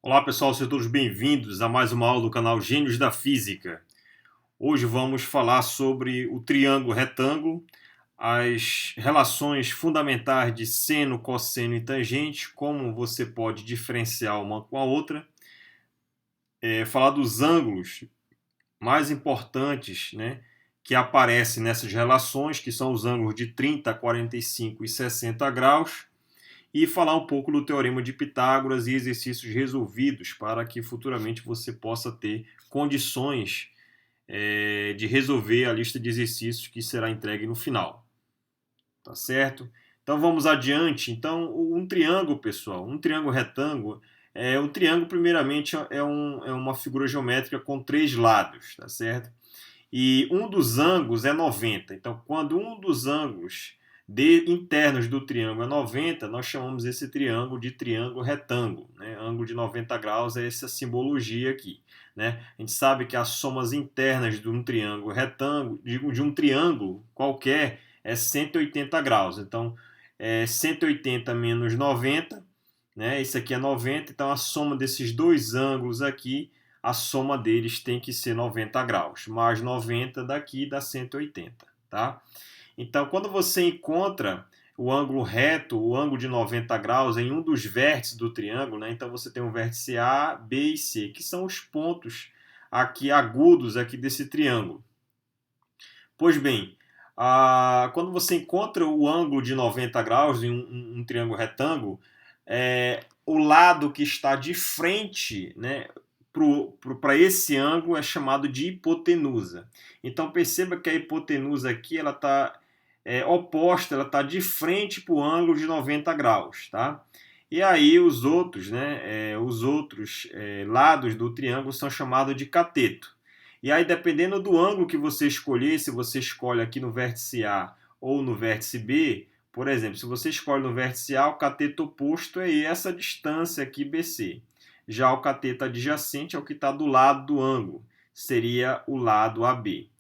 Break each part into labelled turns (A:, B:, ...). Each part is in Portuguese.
A: Olá pessoal, sejam todos bem-vindos a mais uma aula do canal Gênios da Física. Hoje vamos falar sobre o triângulo retângulo, as relações fundamentais de seno, cosseno e tangente, como você pode diferenciar uma com a outra, falar dos ângulos mais importantes, né, que aparecem nessas relações, que são os ângulos de 30, 45 e 60 graus, e falar um pouco do Teorema de Pitágoras e exercícios resolvidos para que futuramente você possa ter condições de resolver a lista de exercícios que será entregue no final. Tá certo? Então vamos adiante. Então, um triângulo, pessoal, um triângulo retângulo, o triângulo, primeiramente, é uma figura geométrica com três lados, tá certo? E um dos ângulos é 90. Então, quando um dos ângulos internos do triângulo é 90, nós chamamos esse triângulo de triângulo retângulo. Né? Ângulo de 90 graus é essa simbologia aqui. Né? A gente sabe que as somas internas de um triângulo retângulo, de um triângulo qualquer, é 180 graus. Então, 180 menos 90, né? Isso aqui é 90, então a soma desses dois ângulos aqui, a soma deles tem que ser 90 graus. Mais 90 daqui dá 180, tá? Então, quando você encontra o ângulo reto, o ângulo de 90 graus em um dos vértices do triângulo, né? Então você tem o vértice A, B e C, que são os pontos aqui agudos aqui desse triângulo. Pois bem, quando você encontra o ângulo de 90 graus em um triângulo retângulo, o lado que está de frente, né, para esse ângulo é chamado de hipotenusa. Então perceba que a hipotenusa aqui ela está oposta, ela está de frente para o ângulo de 90 graus, tá? E aí os outros lados do triângulo são chamados de cateto. E aí, dependendo do ângulo que você escolher, se você escolhe aqui no vértice A ou no vértice B, por exemplo, se você escolhe no vértice A, o cateto oposto é essa distância aqui, BC. Já o cateto adjacente é o que está do lado do ângulo, seria o lado AB.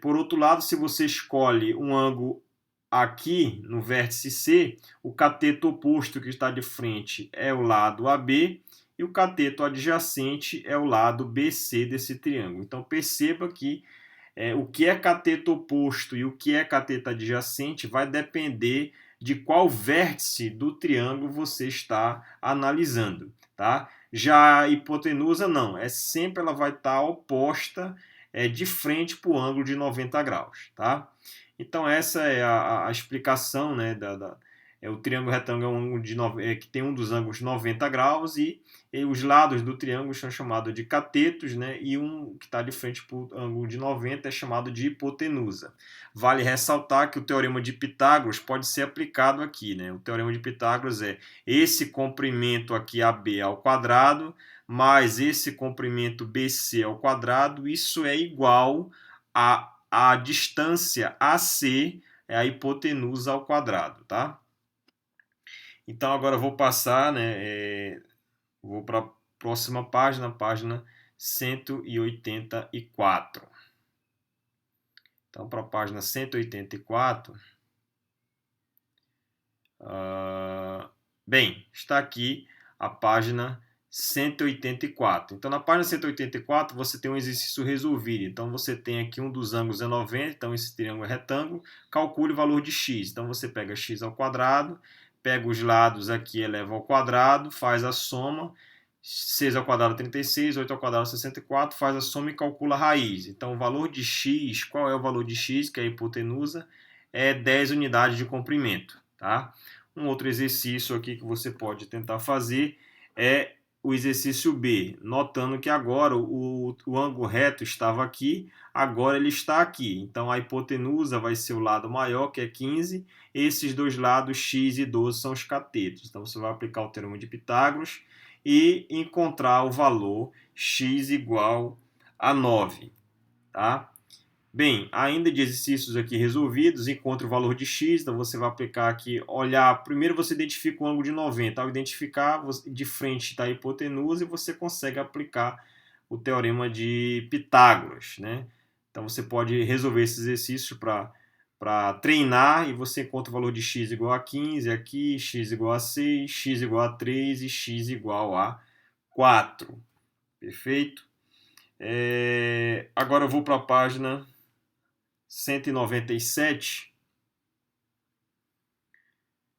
A: Por outro lado, se você escolhe um ângulo aqui no vértice C, o cateto oposto que está de frente é o lado AB e o cateto adjacente é o lado BC desse triângulo. Então perceba que o que é cateto oposto e o que é cateto adjacente vai depender de qual vértice do triângulo você está analisando, tá? Já a hipotenusa não, sempre ela vai estar oposta de frente para o ângulo de 90 graus, tá? Então essa é a explicação, né, o triângulo retângulo é um ângulo que tem um dos ângulos 90 graus e os lados do triângulo são chamados de catetos, né, e um que está de frente para o ângulo de 90 é chamado de hipotenusa. Vale ressaltar que o teorema de Pitágoras pode ser aplicado aqui. Né? O teorema de Pitágoras é esse comprimento aqui AB ao quadrado mais esse comprimento BC ao quadrado, isso é igual a distância AC, é a hipotenusa ao quadrado, tá? Então agora eu vou passar, né, vou para a próxima página, página 184. Então, para a página 184, bem, está aqui a página 184. Então, na página 184, você tem um exercício resolvido. Então, você tem aqui um dos ângulos é 90, então esse triângulo é retângulo. Calcule o valor de x. Então, você pega x ao quadrado, pega os lados aqui, eleva ao quadrado, faz a soma. 6 ao quadrado 36, 8 ao quadrado 64, faz a soma e calcula a raiz. Então, o valor de x, qual é o valor de x, que é a hipotenusa, é 10 unidades de comprimento. Tá? Um outro exercício aqui que você pode tentar fazer é o exercício B, notando que agora o ângulo reto estava aqui, agora ele está aqui. Então, a hipotenusa vai ser o lado maior, que é 15. Esses dois lados, x e 12, são os catetos. Então, você vai aplicar o teorema de Pitágoras e encontrar o valor x igual a 9. Tá? Bem, ainda de exercícios aqui resolvidos, encontre o valor de x, então você vai aplicar aqui, olhar, primeiro você identifica o ângulo de 90, ao identificar, de frente está a hipotenusa e você consegue aplicar o teorema de Pitágoras, né? Então você pode resolver esse exercício para para treinar, e você encontra o valor de x igual a 15 aqui, x igual a 6, x igual a 3 e x igual a 4. Perfeito? Agora eu vou para a página 197.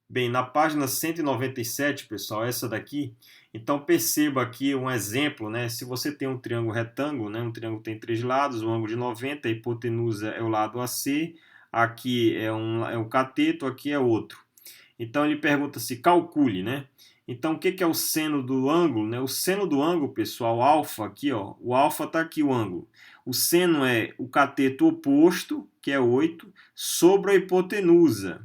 A: Bem, na página 197, pessoal, essa daqui, então perceba aqui um exemplo, né? Se você tem um triângulo retângulo, né? Um triângulo tem 3 lados, um ângulo de 90, a hipotenusa é o lado AC, aqui é um cateto, aqui é outro. Então ele pergunta se calcule, né? Então o que é o seno do ângulo, né? O seno do ângulo, pessoal, alfa aqui, ó, o alfa está aqui o ângulo. O seno é o cateto oposto, que é 8, sobre a hipotenusa.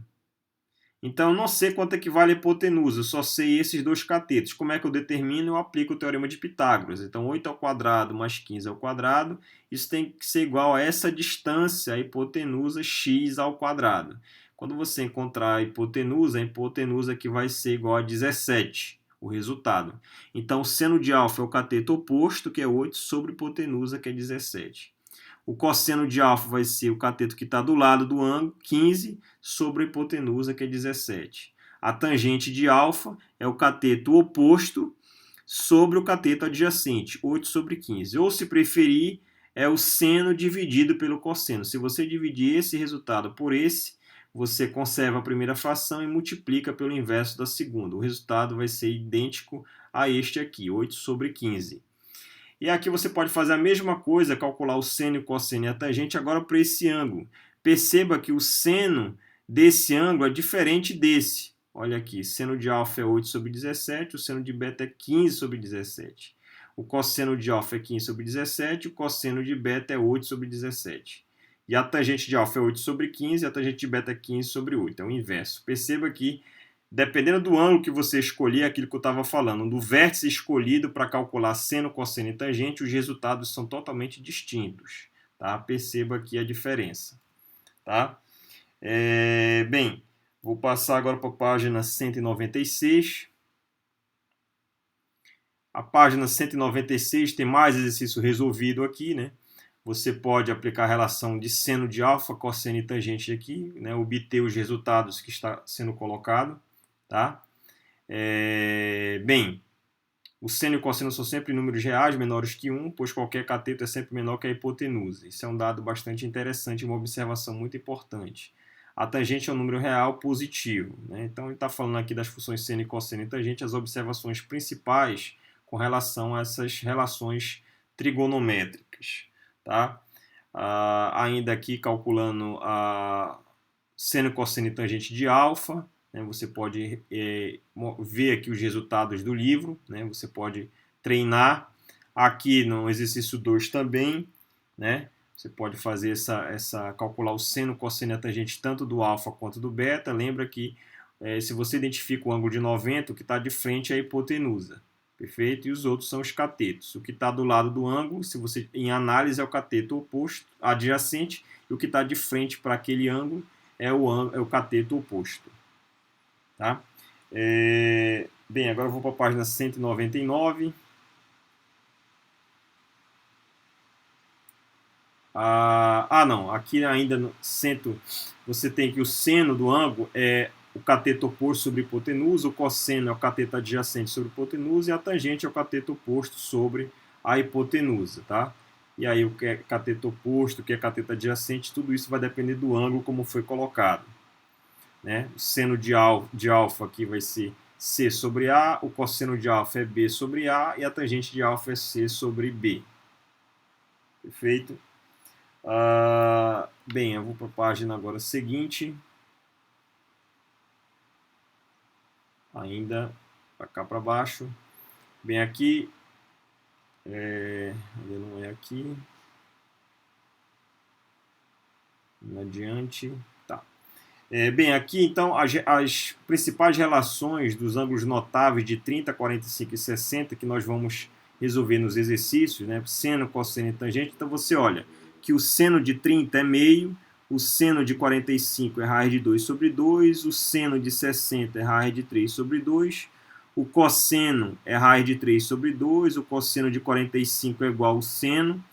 A: Então, eu não sei quanto equivale a hipotenusa, eu só sei esses dois catetos. Como é que eu determino? Eu aplico o teorema de Pitágoras. Então, 8 ao quadrado mais 15 ao quadrado, isso tem que ser igual a essa distância, a hipotenusa, x ao quadrado. Quando você encontrar a hipotenusa que vai ser igual a 17, o resultado. Então, o seno de alfa é o cateto oposto, que é 8, sobre hipotenusa, que é 17. O cosseno de alfa vai ser o cateto que está do lado do ângulo, 15, sobre a hipotenusa, que é 17. A tangente de alfa é o cateto oposto sobre o cateto adjacente, 8 sobre 15. Ou, se preferir, é o seno dividido pelo cosseno. Se você dividir esse resultado por esse, você conserva a primeira fração e multiplica pelo inverso da segunda. O resultado vai ser idêntico a este aqui, 8 sobre 15. E aqui você pode fazer a mesma coisa, calcular o seno, o cosseno e a tangente agora para esse ângulo. Perceba que o seno desse ângulo é diferente desse. Olha aqui, seno de alfa é 8 sobre 17, o seno de beta é 15 sobre 17. O cosseno de alfa é 15 sobre 17, o cosseno de beta é 8 sobre 17. E a tangente de alfa é 8 sobre 15, e a tangente de beta é 15 sobre 8. É o inverso. Perceba que, dependendo do ângulo que você escolher, aquilo que eu estava falando, do vértice escolhido para calcular seno, cosseno e tangente, os resultados são totalmente distintos. Tá? Perceba aqui a diferença. Tá? Bem, vou passar agora para a página 196. A página 196 tem mais exercício resolvido aqui, né? Você pode aplicar a relação de seno de alfa, cosseno e tangente aqui, né? Obter os resultados que está sendo colocado. Tá? Bem, o seno e o cosseno são sempre números reais menores que 1, pois qualquer cateto é sempre menor que a hipotenusa. Isso é um dado bastante interessante, uma observação muito importante. A tangente é um número real positivo, né? Então, ele está falando aqui das funções seno e cosseno e tangente, as observações principais com relação a essas relações trigonométricas. Tá? Ainda aqui calculando a seno, cosseno e tangente de alfa, né? Você pode ver aqui os resultados do livro, né? Você pode treinar. Aqui no exercício 2 também, né? Você pode fazer calcular o seno, cosseno e a tangente tanto do alfa quanto do beta. Lembra que se você identifica o ângulo de 90, o que está de frente é a hipotenusa. Perfeito? E os outros são os catetos. O que está do lado do ângulo, se você em análise, é o cateto oposto, adjacente, e o que está de frente para aquele ângulo é o cateto oposto. Tá? Bem, agora eu vou para a página 199. Não, aqui ainda no centro você tem que o seno do ângulo é o cateto oposto sobre hipotenusa, o cosseno é o cateto adjacente sobre hipotenusa e a tangente é o cateto oposto sobre a hipotenusa, tá? E aí o que é cateto oposto, o que é cateto adjacente, tudo isso vai depender do ângulo como foi colocado, né? O seno de alfa aqui vai ser C sobre A, o cosseno de alfa é B sobre A e a tangente de alfa é C sobre B. Perfeito? Bem, eu vou para a página agora seguinte. Ainda para cá para baixo. Bem, aqui. Ainda não é aqui. Adiante. Tá. Bem, aqui então as principais relações dos ângulos notáveis de 30, 45 e 60 que nós vamos resolver nos exercícios, né? Seno, cosseno e tangente. Então você olha que o seno de 30 é meio, o seno de 45 é raiz de 2 sobre 2, o seno de 60 é raiz de 3 sobre 2, o cosseno é raiz de 3 sobre 2, o cosseno de 45 é igual ao seno,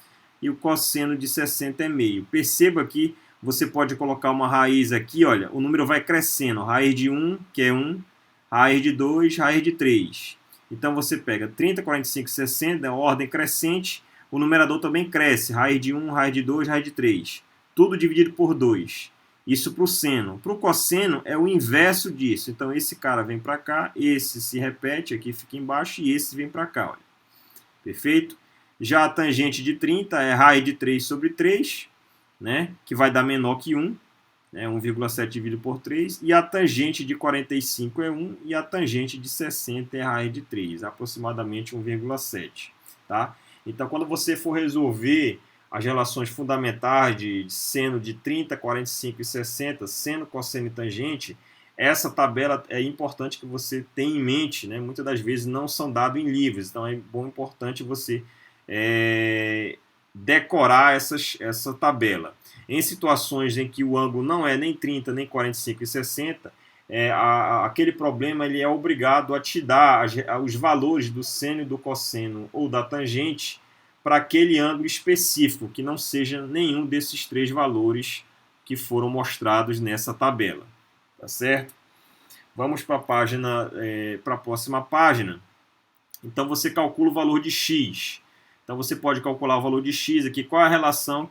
A: e o cosseno de 60 é meio. Perceba que você pode colocar uma raiz aqui, olha, o número vai crescendo, raiz de 1, que é 1, raiz de 2, raiz de 3. Então você pega 30, 45, 60, ordem crescente, o numerador também cresce, raiz de 1, raiz de 2, raiz de 3. Tudo dividido por 2. Isso para o seno. Para o cosseno é o inverso disso. Então esse cara vem para cá, esse se repete, aqui fica embaixo, e esse vem para cá. Olha. Perfeito? Já a tangente de 30 é raiz de 3 sobre 3, né, que vai dar menor que 1, né, 1,7 dividido por 3, e a tangente de 45 é 1, e a tangente de 60 é raiz de 3, aproximadamente 1,7. Tá? Então, quando você for resolver as relações fundamentais de seno de 30, 45 e 60, seno, cosseno e tangente, essa tabela é importante que você tenha em mente, né? Muitas das vezes não são dados em livros, então é importante você decorar essa tabela. Em situações em que o ângulo não é nem 30, nem 45 e 60, aquele problema ele é obrigado a te dar os valores do seno e do cosseno ou da tangente para aquele ângulo específico, que não seja nenhum desses três valores que foram mostrados nessa tabela. Tá certo? Vamos para a próxima página. Então você calcula o valor de x. Então você pode calcular o valor de x aqui. Qual é a relação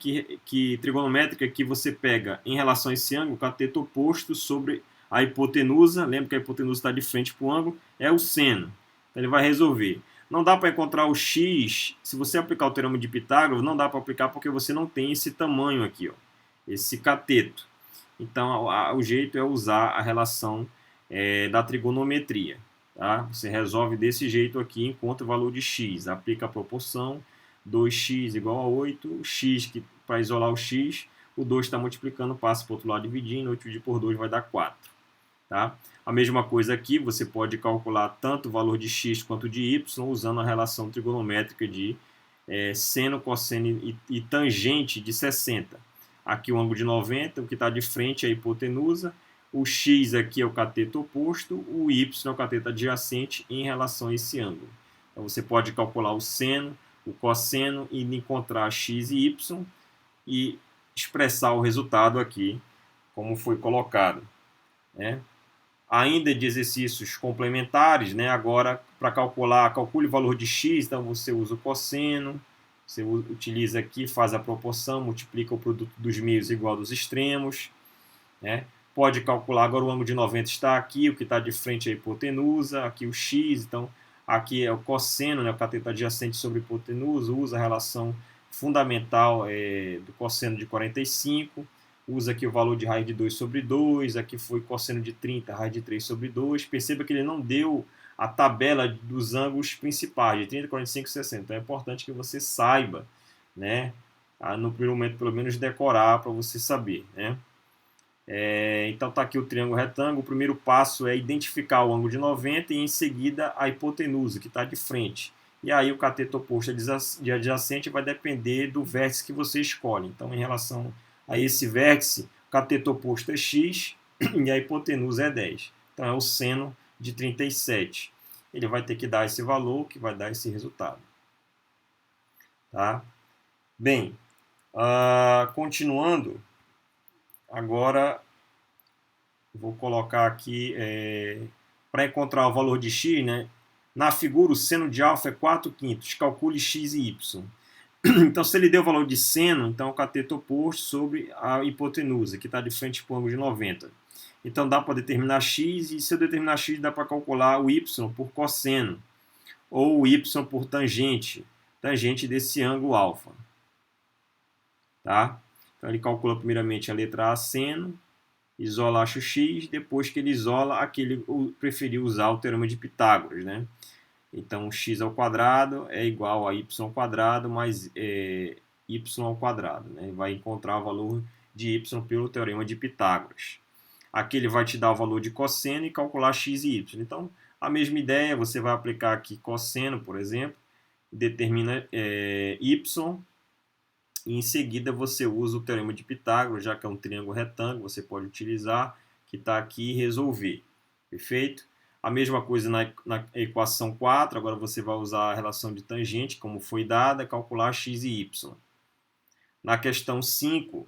A: trigonométrica que você pega em relação a esse ângulo, cateto oposto sobre a hipotenusa? Lembra que a hipotenusa está de frente para o ângulo, é o seno. Então ele vai resolver. Não dá para encontrar o x, se você aplicar o teorema de Pitágoras, não dá para aplicar porque você não tem esse tamanho aqui, ó, esse cateto. Então o jeito é usar a relação da trigonometria. Tá? Você resolve desse jeito aqui, encontra o valor de x, aplica a proporção, 2x igual a 8, x, para isolar o x, o 2 está multiplicando, passa para o outro lado dividindo, 8 dividido por 2 vai dar 4. Tá? A mesma coisa aqui, você pode calcular tanto o valor de x quanto de y usando a relação trigonométrica de seno, cosseno e tangente de 60. Aqui o ângulo de 90, o que está de frente é a hipotenusa, o x aqui é o cateto oposto, o y é o cateto adjacente em relação a esse ângulo. Então você pode calcular o seno, o cosseno e encontrar x e y e expressar o resultado aqui, como foi colocado. Né? Ainda de exercícios complementares, né? Agora, para calcule o valor de x, então você usa o cosseno, você utiliza aqui, faz a proporção, multiplica o produto dos meios igual dos extremos. Né? Pode calcular, agora o ângulo de 90 está aqui, o que está de frente é a hipotenusa, aqui o x, então aqui é o cosseno, né? O cateto adjacente sobre a hipotenusa, usa a relação fundamental do cosseno de 45, usa aqui o valor de raiz de 2 sobre 2, aqui foi cosseno de 30, raiz de 3 sobre 2. Perceba que ele não deu a tabela dos ângulos principais, de 30, 45 e 60. Então é importante que você saiba, né? No primeiro momento, pelo menos, decorar para você saber, né? Então está aqui o triângulo retângulo. O primeiro passo é identificar o ângulo de 90 e em seguida a hipotenusa, que está de frente. E aí o cateto oposto de adjacente vai depender do vértice que você escolhe. Então, em relação a esse vértice, o cateto oposto é x e a hipotenusa é 10. Então é o seno de 37. Ele vai ter que dar esse valor, que vai dar esse resultado. Tá? Bem, continuando, agora vou colocar aqui, para encontrar o valor de x, né? Na figura o seno de alfa é 4/5. Calcule x e y. Então, se ele deu o valor de seno, então é o cateto oposto sobre a hipotenusa, que está de frente para o ângulo de 90. Então, dá para determinar x, e se eu determinar x, dá para calcular o y por cosseno, ou o y por tangente desse ângulo alfa. Tá? Então, ele calcula primeiramente a letra A, seno, isola acho x, depois que ele isola, aqui ele preferiu usar o teorema de Pitágoras, né? Então, x ao quadrado é igual a y ao quadrado mais y ao quadrado. Né? Vai encontrar o valor de y pelo teorema de Pitágoras. Aqui ele vai te dar o valor de cosseno e calcular x e y. Então, a mesma ideia, você vai aplicar aqui cosseno, por exemplo, determina y, e em seguida você usa o teorema de Pitágoras, já que é um triângulo retângulo, você pode utilizar, que está aqui, e resolver. Perfeito? A mesma coisa na equação 4, agora você vai usar a relação de tangente, como foi dada, calcular x e y. Na questão 5,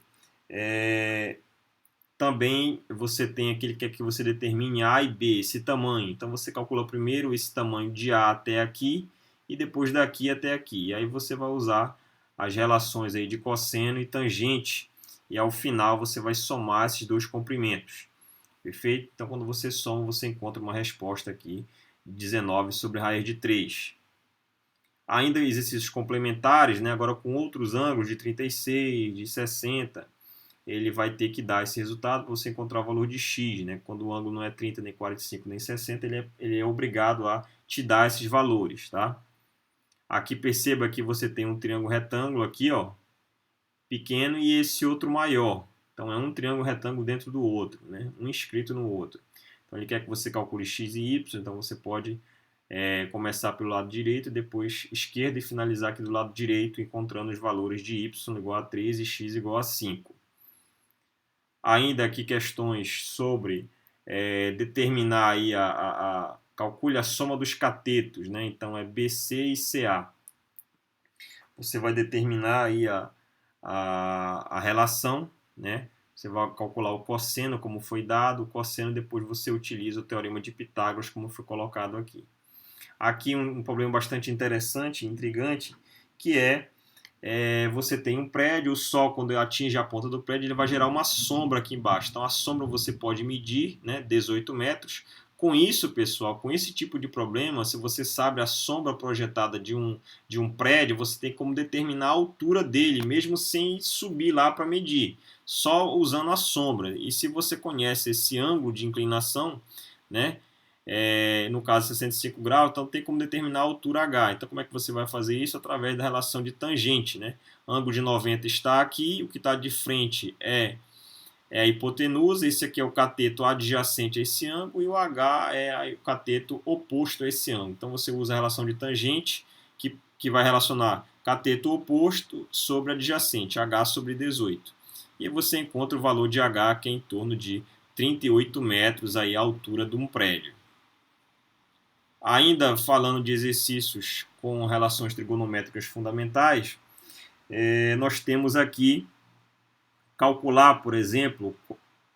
A: Também você tem aquele que é que você determine A e B, esse tamanho. Então você calcula primeiro esse tamanho de A até aqui e depois daqui até aqui. E aí você vai usar as relações aí de cosseno e tangente e ao final você vai somar esses dois comprimentos. Perfeito? Então quando você soma, você encontra uma resposta aqui de 19 sobre raiz de 3. Ainda exercícios complementares, né? Agora com outros ângulos de 36, de 60, ele vai ter que dar esse resultado para você encontrar o valor de x, né? Quando o ângulo não é 30, nem 45, nem 60, ele é obrigado a te dar esses valores, tá? Aqui perceba que você tem um triângulo retângulo aqui, ó, pequeno e esse outro maior. Então é um triângulo retângulo dentro do outro, né? Um inscrito no outro. Então ele quer que você calcule x e y, então você pode começar pelo lado direito, depois esquerda e finalizar aqui do lado direito, encontrando os valores de y igual a 3 e x igual a 5. Ainda aqui questões sobre determinar aí calcule a soma dos catetos, né? Então é BC e CA. Você vai determinar aí a relação, né? Você vai calcular o cosseno como foi dado, o cosseno depois você utiliza o teorema de Pitágoras como foi colocado aqui. Aqui um problema bastante interessante, intrigante, que você tem um prédio, o sol quando atinge a ponta do prédio ele vai gerar uma sombra aqui embaixo. Então a sombra você pode medir, né, 18 metros. Com isso, pessoal, com esse tipo de problema, se você sabe a sombra projetada de um prédio, você tem como determinar a altura dele, mesmo sem subir lá para medir, só usando a sombra. E se você conhece esse ângulo de inclinação, né, no caso 65 graus, então tem como determinar a altura H. Então como é que você vai fazer isso? Através da relação de tangente, né? Ângulo de 90 está aqui, o que está de frente é a hipotenusa, esse aqui é o cateto adjacente a esse ângulo e o H é o cateto oposto a esse ângulo. Então você usa a relação de tangente que vai relacionar cateto oposto sobre adjacente, H sobre 18. E você encontra o valor de H que é em torno de 38 metros aí a altura de um prédio. Ainda falando de exercícios com relações trigonométricas fundamentais, nós temos aqui calcular, por exemplo,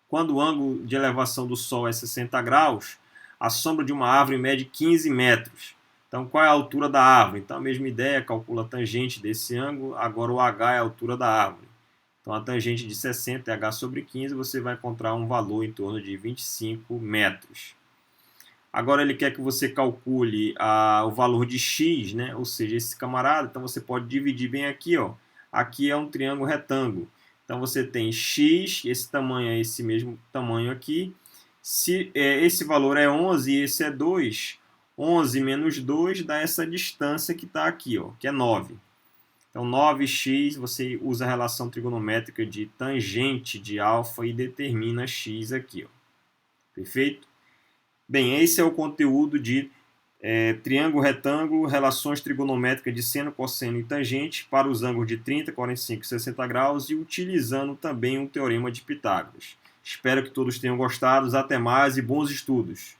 A: quando o ângulo de elevação do Sol é 60 graus, a sombra de uma árvore mede 15 metros. Então, qual é a altura da árvore? Então, a mesma ideia, calcula a tangente desse ângulo, agora o H é a altura da árvore. Então, a tangente de 60 é H sobre 15, você vai encontrar um valor em torno de 25 metros. Agora ele quer que você calcule o valor de x, né? Ou seja, esse camarada, então você pode dividir bem aqui, ó. Aqui é um triângulo retângulo. Então você tem x, esse tamanho é esse mesmo tamanho aqui. Se esse valor é 11 e esse é 2, 11 menos 2 dá essa distância que está aqui, ó, que é 9. Então 9x, você usa a relação trigonométrica de tangente de alfa e determina x aqui, ó. Perfeito? Bem, esse é o conteúdo de triângulo retângulo, relações trigonométricas de seno, cosseno e tangente para os ângulos de 30, 45 e 60 graus e utilizando também o teorema de Pitágoras. Espero que todos tenham gostado. Até mais e bons estudos!